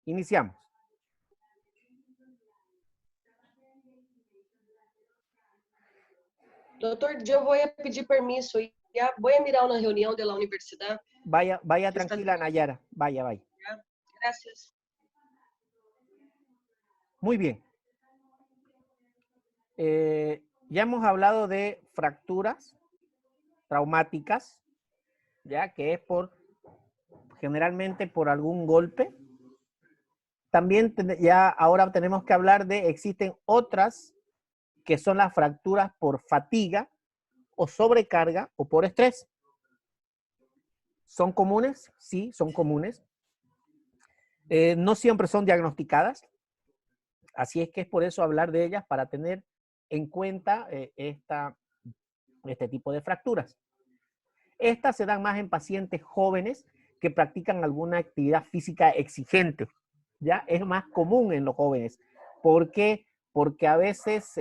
Iniciamos. Doutor, yo voy a pedir permiso y ya voy a mirar una reunión de la universidad. Vaya tranquila, Nayara. Vaya. Gracias. Muy bien. Ya hemos hablado de fracturas traumáticas, ya que es generalmente por algún golpe. También ya ahora tenemos que hablar de, existen otras que son las fracturas por fatiga o sobrecarga o por estrés. ¿Son comunes? Sí, son comunes. No siempre son diagnosticadas. Así es que es por eso hablar de ellas para tener en cuenta este tipo de fracturas. Estas se dan más en pacientes jóvenes que practican alguna actividad física exigente. ¿Ya? Es más común en los jóvenes. ¿Por qué? Porque a veces,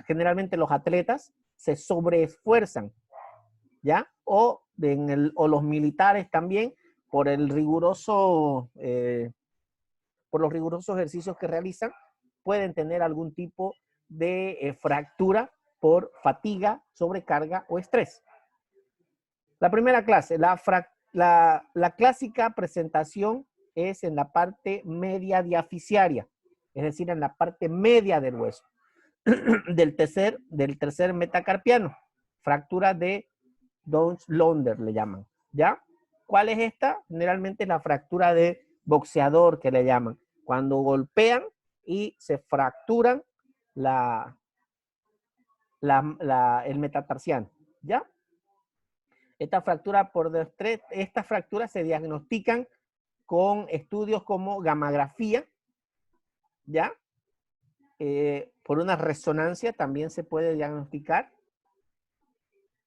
generalmente los atletas se sobreesfuerzan, ¿ya? O los militares también, por los rigurosos ejercicios que realizan, pueden tener algún tipo de fractura por fatiga, sobrecarga o estrés. La primera clase, la clásica presentación es en la parte media diaficiaria, es decir, en la parte media del hueso, del tercer metacarpiano, fractura de Downs-Londer le llaman, ¿ya? ¿Cuál es esta? Generalmente es la fractura de boxeador que le llaman, cuando golpean y se fracturan el metatarsiano, ¿ya? Estas fracturas se diagnostican con estudios como gammagrafía, ¿ya? Por una resonancia también se puede diagnosticar.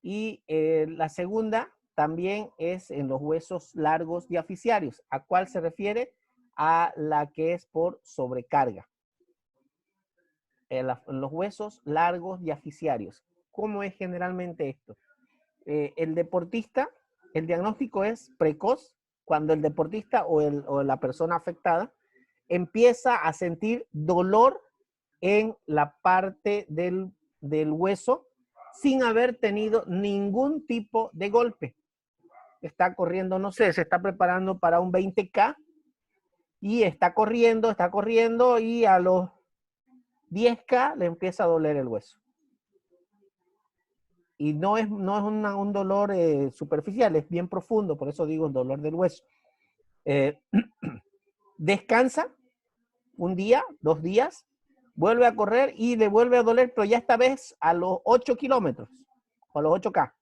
Y la segunda también es en los huesos largos diaficiarios. ¿A cuál se refiere? A la que es por sobrecarga. En los huesos largos diaficiarios. ¿Cómo es generalmente esto? El deportista, el diagnóstico es precoz cuando el deportista o la persona afectada empieza a sentir dolor en la parte del hueso sin haber tenido ningún tipo de golpe. Está corriendo, no sé, se está preparando para un 20K y está corriendo y a los 10K le empieza a doler el hueso. Y no es un dolor superficial, es bien profundo, por eso digo el dolor del hueso. Descansa un día, 2 días, vuelve a correr y le vuelve a doler, pero ya esta vez a los 8 kilómetros, o a los 8K.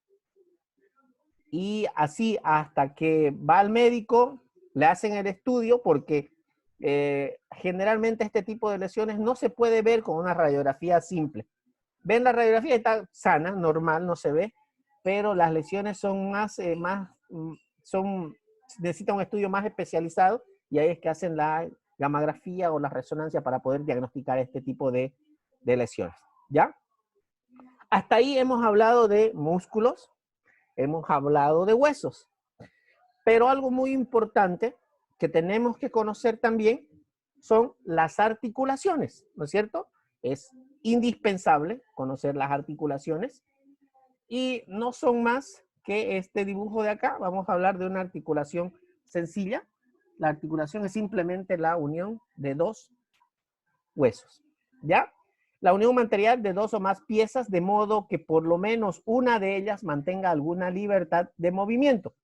Y así hasta que va al médico, le hacen el estudio, porque generalmente este tipo de lesiones no se puede ver con una radiografía simple. Ven la radiografía, está sana, normal, no se ve, pero las lesiones son necesitan un estudio más especializado y ahí es que hacen la gammagrafía o la resonancia para poder diagnosticar este tipo de lesiones, ¿ya? Hasta ahí hemos hablado de músculos, hemos hablado de huesos, pero algo muy importante que tenemos que conocer también son las articulaciones, ¿no es cierto? Es indispensable conocer las articulaciones y no son más que este dibujo de acá. Vamos a hablar de una articulación sencilla. La articulación es simplemente la unión de dos huesos, ¿ya? La unión material de dos o más piezas, de modo que por lo menos una de ellas mantenga alguna libertad de movimiento.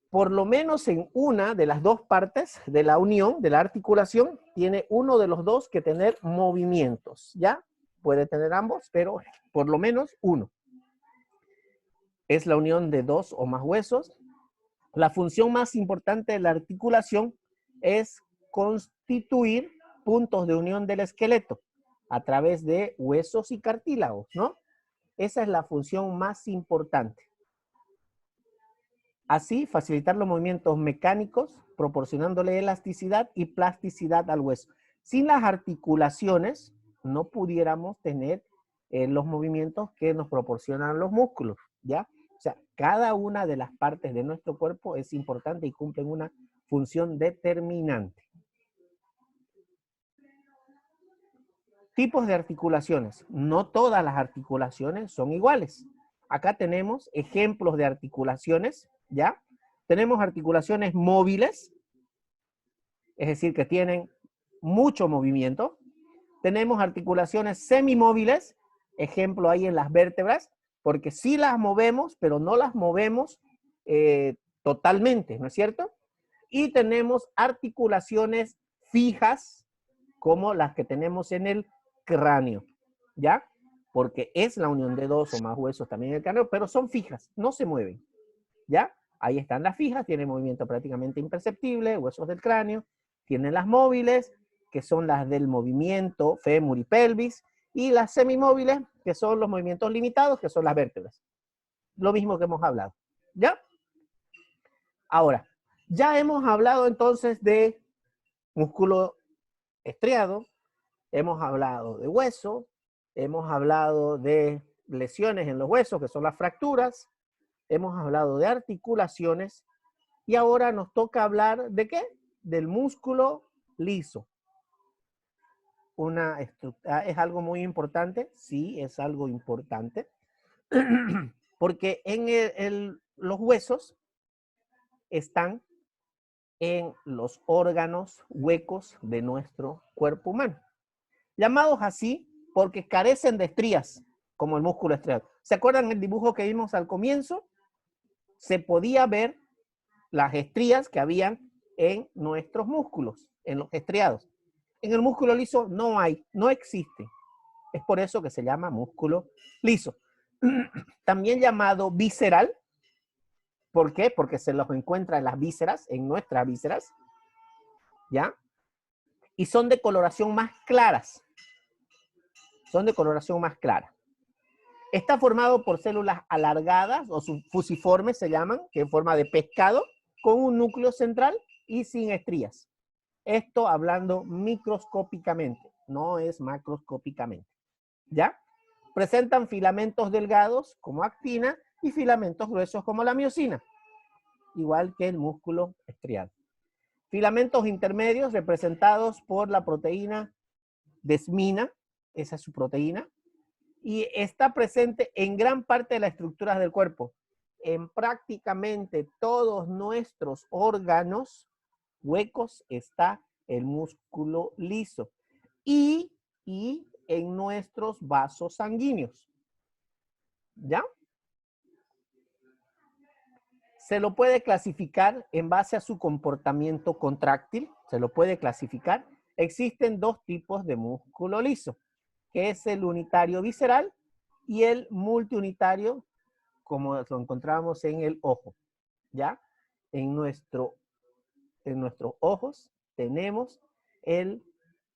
Por lo menos en una de las dos partes de la unión, de la articulación, tiene uno de los dos que tener movimientos, ¿ya? Puede tener ambos, pero por lo menos uno. Es la unión de dos o más huesos. La función más importante de la articulación es constituir puntos de unión del esqueleto a través de huesos y cartílagos, ¿no? Esa es la función más importante. Así, facilitar los movimientos mecánicos, proporcionándole elasticidad y plasticidad al hueso. Sin las articulaciones, no pudiéramos tener los movimientos que nos proporcionan los músculos, ¿ya? O sea, cada una de las partes de nuestro cuerpo es importante y cumplen una función determinante. Tipos de articulaciones. No todas las articulaciones son iguales. Acá tenemos ejemplos de articulaciones, ¿ya? Tenemos articulaciones móviles, es decir, que tienen mucho movimiento. Tenemos articulaciones semimóviles, ejemplo ahí en las vértebras, porque sí las movemos, pero no las movemos totalmente, ¿no es cierto? Y tenemos articulaciones fijas, como las que tenemos en el cráneo, ¿ya? Porque es la unión de dos o más huesos también en el cráneo, pero son fijas, no se mueven, ¿ya? Ahí están las fijas, tienen movimiento prácticamente imperceptible, huesos del cráneo. Tienen las móviles, que son las del movimiento fémur y pelvis, y las semimóviles, que son los movimientos limitados, que son las vértebras. Lo mismo que hemos hablado, ¿ya? Ahora, ya hemos hablado entonces de músculo estriado, hemos hablado de hueso, hemos hablado de lesiones en los huesos, que son las fracturas, hemos hablado de articulaciones, y ahora nos toca hablar ¿de qué? Del músculo liso. ¿Es algo muy importante? Sí, es algo importante. Porque en los huesos están en los órganos huecos de nuestro cuerpo humano. Llamados así porque carecen de estrías, como el músculo estriado. ¿Se acuerdan el dibujo que vimos al comienzo? Se podía ver las estrías que habían en nuestros músculos, en los estriados. En el músculo liso no hay, no existe. Es por eso que se llama músculo liso. También llamado visceral. ¿Por qué? Porque se los encuentra en las vísceras, en nuestras vísceras, ¿ya? Y son de coloración más claras. Son de coloración más clara. Está formado por células alargadas o fusiformes se llaman, que en forma de pescado, con un núcleo central y sin estrías. Esto hablando microscópicamente, no es macroscópicamente, ¿ya? Presentan filamentos delgados como actina y filamentos gruesos como la miosina, igual que el músculo estriado. Filamentos intermedios representados por la proteína desmina, esa es su proteína, y está presente en gran parte de las estructuras del cuerpo. En prácticamente todos nuestros órganos huecos está el músculo liso. Y en nuestros vasos sanguíneos. ¿Ya? Se lo puede clasificar en base a su comportamiento contráctil. Se lo puede clasificar. Existen dos tipos de músculo liso, que es el unitario visceral y el multiunitario, como lo encontramos en el ojo. ¿Ya? En nuestros ojos tenemos el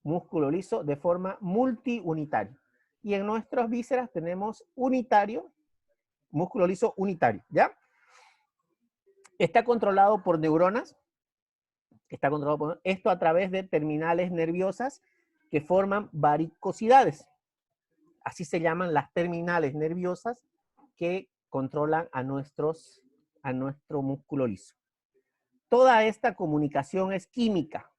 músculo liso de forma multiunitaria. Y en nuestras vísceras tenemos unitario, músculo liso unitario, ¿ya? Está controlado por neuronas, esto a través de terminales nerviosas que forman varicosidades. Así se llaman las terminales nerviosas que controlan a nuestro músculo liso. Toda esta comunicación es química.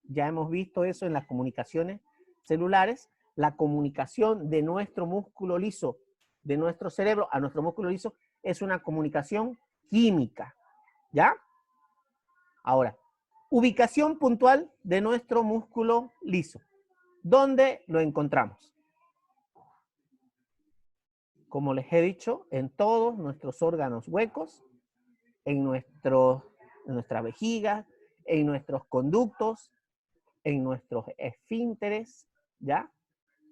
Ya hemos visto eso en las comunicaciones celulares. La comunicación de nuestro músculo liso, de nuestro cerebro a nuestro músculo liso, es una comunicación química. ¿Ya? Ahora, ubicación puntual de nuestro músculo liso. ¿Dónde lo encontramos? Como les he dicho, en todos nuestros órganos huecos, en nuestra vejiga, en nuestros conductos, en nuestros esfínteres, ¿ya?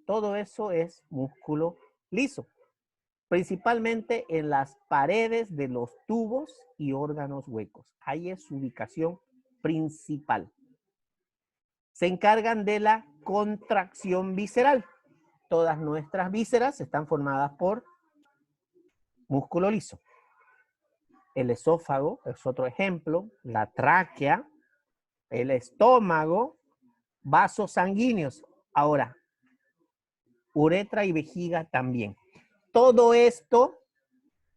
Todo eso es músculo liso. Principalmente en las paredes de los tubos y órganos huecos. Ahí es su ubicación principal. Se encargan de la contracción visceral. Todas nuestras vísceras están formadas por músculo liso. El esófago es otro ejemplo, la tráquea, el estómago, vasos sanguíneos. Ahora, uretra y vejiga también. Todo esto,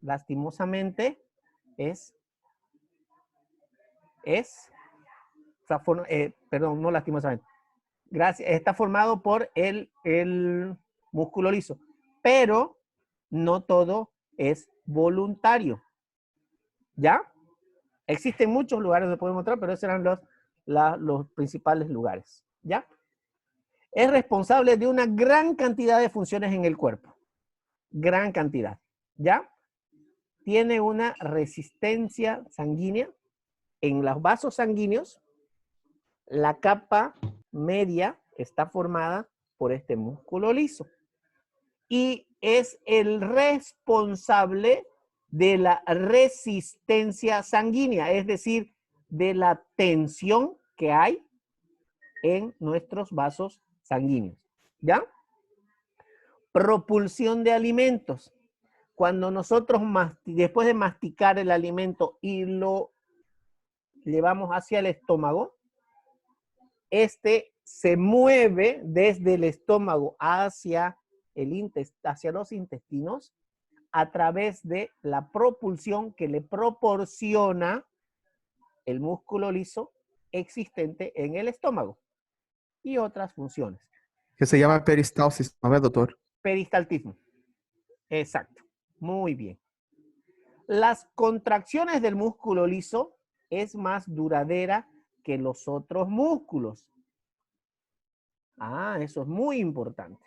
lastimosamente, es perdón, no lastimosamente. Gracias, está formado por el músculo liso, pero no todo es voluntario. ¿Ya? Existen muchos lugares donde podemos mostrar, pero esos eran los principales lugares. ¿Ya? Es responsable de una gran cantidad de funciones en el cuerpo. Gran cantidad. ¿Ya? Tiene una resistencia sanguínea en los vasos sanguíneos. La capa media está formada por este músculo liso. Y es el responsable de la resistencia sanguínea, es decir, de la tensión que hay en nuestros vasos sanguíneos. ¿Ya? Propulsión de alimentos. Cuando nosotros, después de masticar el alimento y lo llevamos hacia el estómago, este se mueve desde el estómago hacia los intestinos a través de la propulsión que le proporciona el músculo liso existente en el estómago y otras funciones. Que se llama peristalsis, ¿no ve, doctor? Peristaltismo. Exacto. Muy bien. Las contracciones del músculo liso es más duradera que los otros músculos. Ah, eso es muy importante.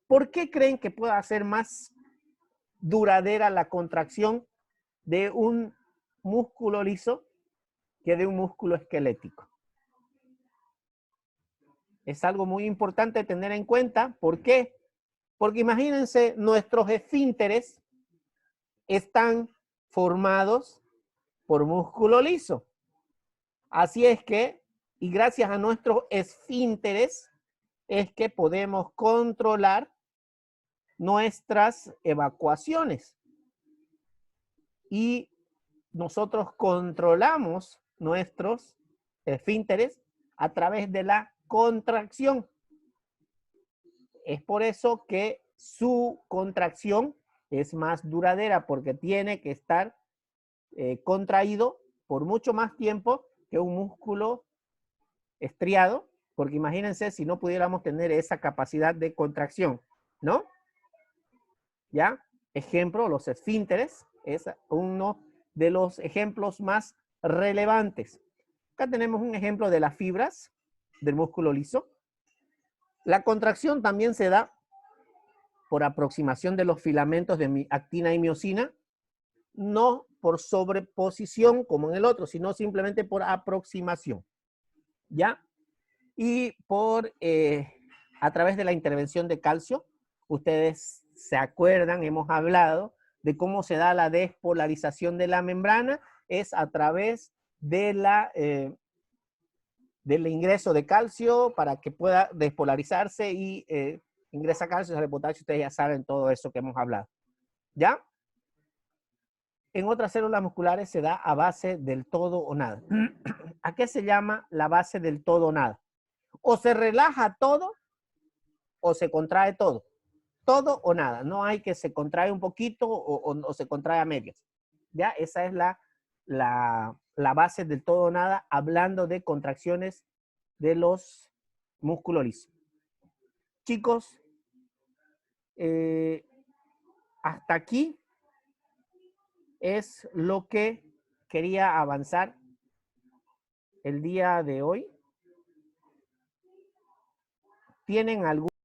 ¿Por qué creen que pueda ser más duradera la contracción de un músculo liso que de un músculo esquelético? Es algo muy importante tener en cuenta. ¿Por qué? Porque imagínense, nuestros esfínteres están formados por músculo liso. Así es que, y gracias a nuestros esfínteres, es que podemos controlar nuestras evacuaciones. Y nosotros controlamos nuestros esfínteres a través de la contracción. Es por eso que su contracción es más duradera, porque tiene que estar contraído por mucho más tiempo que un músculo estriado, porque imagínense si no pudiéramos tener esa capacidad de contracción, ¿no? ¿Ya? Ejemplo, los esfínteres es uno de los ejemplos más relevantes. Acá tenemos un ejemplo de las fibras del músculo liso. La contracción también se da por aproximación de los filamentos de actina y miosina, no por sobreposición como en el otro, sino simplemente por aproximación. ¿Ya? Y a través de la intervención de calcio, ustedes se acuerdan, hemos hablado de cómo se da la despolarización de la membrana, es a través de del ingreso de calcio para que pueda despolarizarse y ingresa calcio, sale potasio, ustedes ya saben todo eso que hemos hablado. ¿Ya? En otras células musculares se da a base del todo o nada. ¿A qué se llama la base del todo o nada? O se relaja todo o se contrae todo. Todo o nada. No hay que se contrae un poquito o se contrae a medias. ¿Ya? Esa es la base del todo o nada, hablando de contracciones de los músculos lisos. Chicos, hasta aquí es lo que quería avanzar el día de hoy. ¿Tienen algún